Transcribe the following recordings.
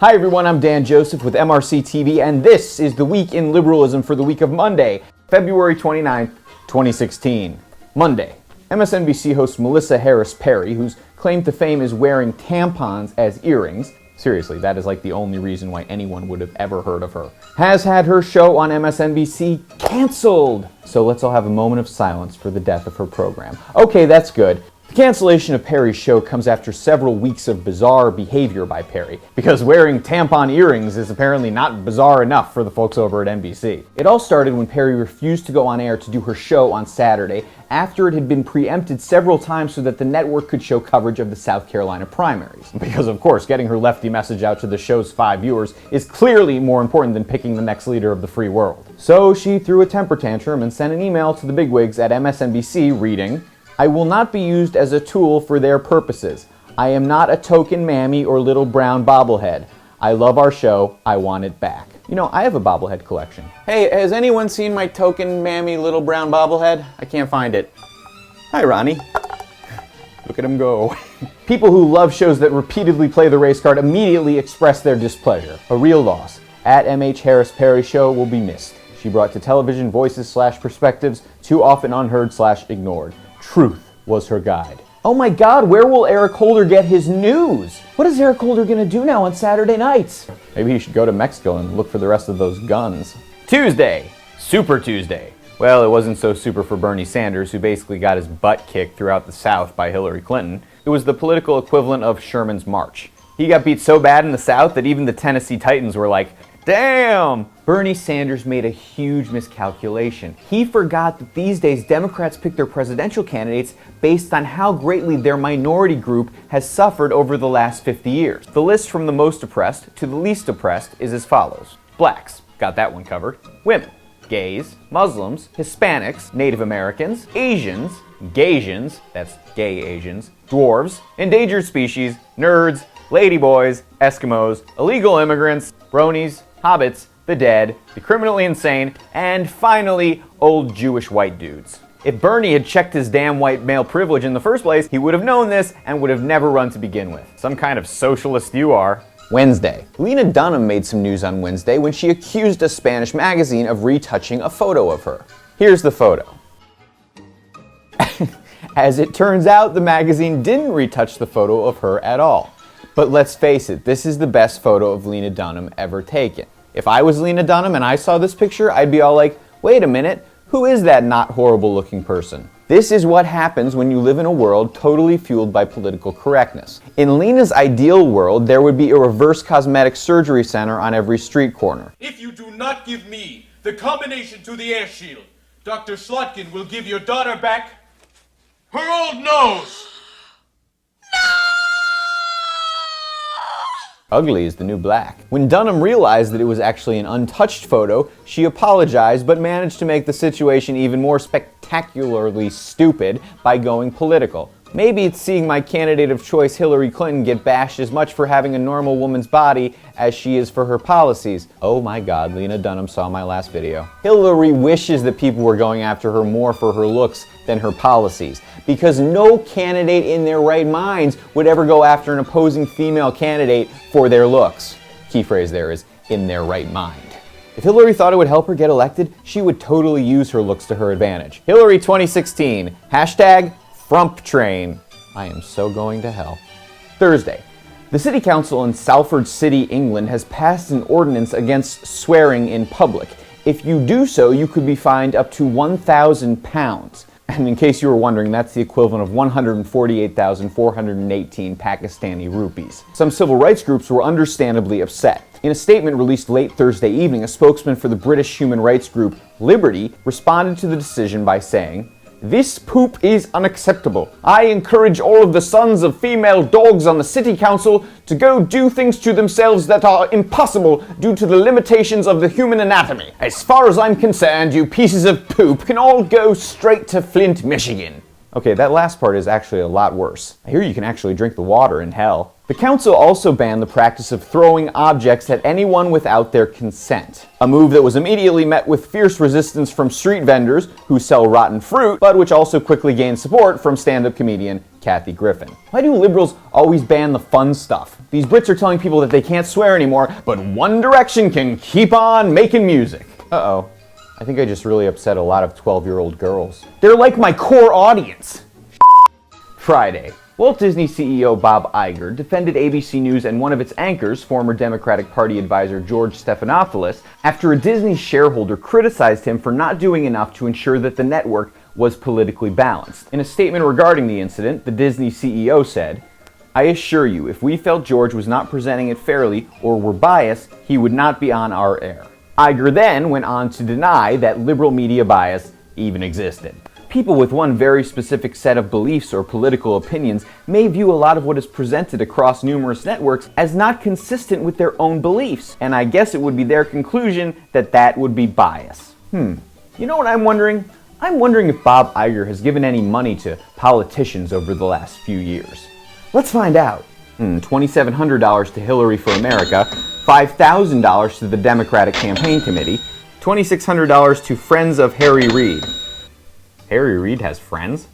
Hi everyone, I'm Dan Joseph with MRC-TV, and this is the Week in Liberalism for the week of Monday, February 29th, 2016. Monday. MSNBC host Melissa Harris Perry, whose claim to fame is wearing tampons as earrings, seriously, that is like the only reason why anyone would have ever heard of her, has had her show on MSNBC canceled. So let's all have a moment of silence for the death of her program. Okay, that's good. The cancellation of Perry's show comes after several weeks of bizarre behavior by Perry, because wearing tampon earrings is apparently not bizarre enough for the folks over at NBC. It all started when Perry refused to go on air to do her show on Saturday after it had been preempted several times so that the network could show coverage of the South Carolina primaries. Because of course, getting her lefty message out to the show's 5 viewers is clearly more important than picking the next leader of the free world. So she threw a temper tantrum and sent an email to the bigwigs at MSNBC reading, "I will not be used as a tool for their purposes. I am not a token mammy or little brown bobblehead. I love our show. I want it back." You know, I have a bobblehead collection. Hey, has anyone seen my token mammy little brown bobblehead? I can't find it. Hi, Ronnie. Look at him go. People who love shows that repeatedly play the race card immediately express their displeasure. A real loss. At MH Harris Perry Show will be missed. She brought to television voices/perspectives too often unheard/ignored. Truth was her guide. Oh my God, where will Eric Holder get his news? What is Eric Holder gonna do now on Saturday nights? Maybe he should go to Mexico and look for the rest of those guns. Tuesday. Super Tuesday. Well, it wasn't so super for Bernie Sanders, who basically got his butt kicked throughout the South by Hillary Clinton. It was the political equivalent of Sherman's March. He got beat so bad in the South that even the Tennessee Titans were like, damn! Bernie Sanders made a huge miscalculation. He forgot that these days Democrats pick their presidential candidates based on how greatly their minority group has suffered over the last 50 years. The list from the most oppressed to the least oppressed is as follows. Blacks, got that one covered. Women, gays, Muslims, Hispanics, Native Americans, Asians, Gaysians, that's gay Asians, dwarves, endangered species, nerds, ladyboys, Eskimos, illegal immigrants, bronies, hobbits, the dead, the criminally insane, and finally, old Jewish white dudes. If Bernie had checked his damn white male privilege in the first place, he would have known this and would have never run to begin with. Some kind of socialist you are. Wednesday. Lena Dunham made some news on Wednesday when she accused a Spanish magazine of retouching a photo of her. Here's the photo. As it turns out, the magazine didn't retouch the photo of her at all. But let's face it, this is the best photo of Lena Dunham ever taken. If I was Lena Dunham and I saw this picture, I'd be all like, wait a minute, who is that not horrible looking person? This is what happens when you live in a world totally fueled by political correctness. In Lena's ideal world, there would be a reverse cosmetic surgery center on every street corner. If you do not give me the combination to the air shield, Dr. Slotkin will give your daughter back her old nose. Ugly is the new black. When Dunham realized that it was actually an untouched photo, she apologized but managed to make the situation even more spectacularly stupid by going political. Maybe it's seeing my candidate of choice Hillary Clinton get bashed as much for having a normal woman's body as she is for her policies. Oh my God, Lena Dunham saw my last video. Hillary wishes that people were going after her more for her looks than her policies, because no candidate in their right minds would ever go after an opposing female candidate for their looks. Key phrase there is, in their right mind. If Hillary thought it would help her get elected, she would totally use her looks to her advantage. Hillary 2016, hashtag Frump Train. I am so going to hell. Thursday. The City Council in Salford City, England has passed an ordinance against swearing in public. If you do so, you could be fined up to £1,000. And in case you were wondering, that's the equivalent of 148,418 Pakistani rupees. Some civil rights groups were understandably upset. In a statement released late Thursday evening, a spokesman for the British human rights group Liberty responded to the decision by saying, "This poop is unacceptable. I encourage all of the sons of female dogs on the city council to go do things to themselves that are impossible due to the limitations of the human anatomy. As far as I'm concerned, you pieces of poop can all go straight to Flint, Michigan." Okay, that last part is actually a lot worse. I hear you can actually drink the water in hell. The council also banned the practice of throwing objects at anyone without their consent, a move that was immediately met with fierce resistance from street vendors who sell rotten fruit, but which also quickly gained support from stand-up comedian Kathy Griffin. Why do liberals always ban the fun stuff? These Brits are telling people that they can't swear anymore, but One Direction can keep on making music. Uh-oh. I think I just really upset a lot of 12-year-old girls. They're like my core audience. Friday. Walt Disney CEO Bob Iger defended ABC News and one of its anchors, former Democratic Party advisor George Stephanopoulos, after a Disney shareholder criticized him for not doing enough to ensure that the network was politically balanced. In a statement regarding the incident, the Disney CEO said, "I assure you, if we felt George was not presenting it fairly or were biased, he would not be on our air." Iger then went on to deny that liberal media bias even existed. People with one very specific set of beliefs or political opinions may view a lot of what is presented across numerous networks as not consistent with their own beliefs, and I guess it would be their conclusion that that would be bias. You know what I'm wondering? I'm wondering if Bob Iger has given any money to politicians over the last few years. Let's find out. $2,700 to Hillary for America, $5,000 to the Democratic Campaign Committee, $2,600 to Friends of Harry Reid. Harry Reid has friends?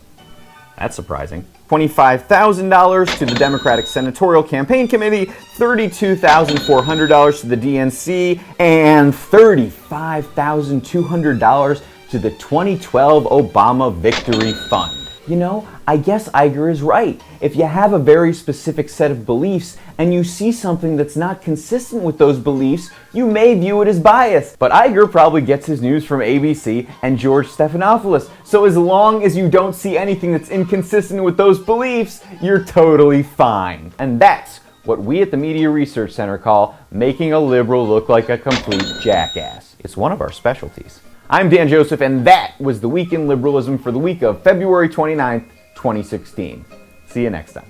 That's surprising. $25,000 to the Democratic Senatorial Campaign Committee, $32,400 to the DNC, and $35,200 to the 2012 Obama Victory Fund. You know, I guess Iger is right. If you have a very specific set of beliefs and you see something that's not consistent with those beliefs, you may view it as bias. But Iger probably gets his news from ABC and George Stephanopoulos. So as long as you don't see anything that's inconsistent with those beliefs, you're totally fine. And that's what we at the Media Research Center call making a liberal look like a complete jackass. It's one of our specialties. I'm Dan Joseph, and that was the Week in Liberalism for the week of February 29th, 2016. See you next time.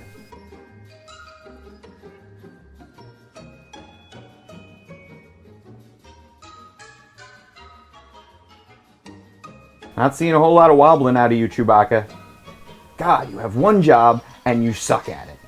Not seeing a whole lot of wobbling out of you, Chewbacca. God, you have one job, and you suck at it.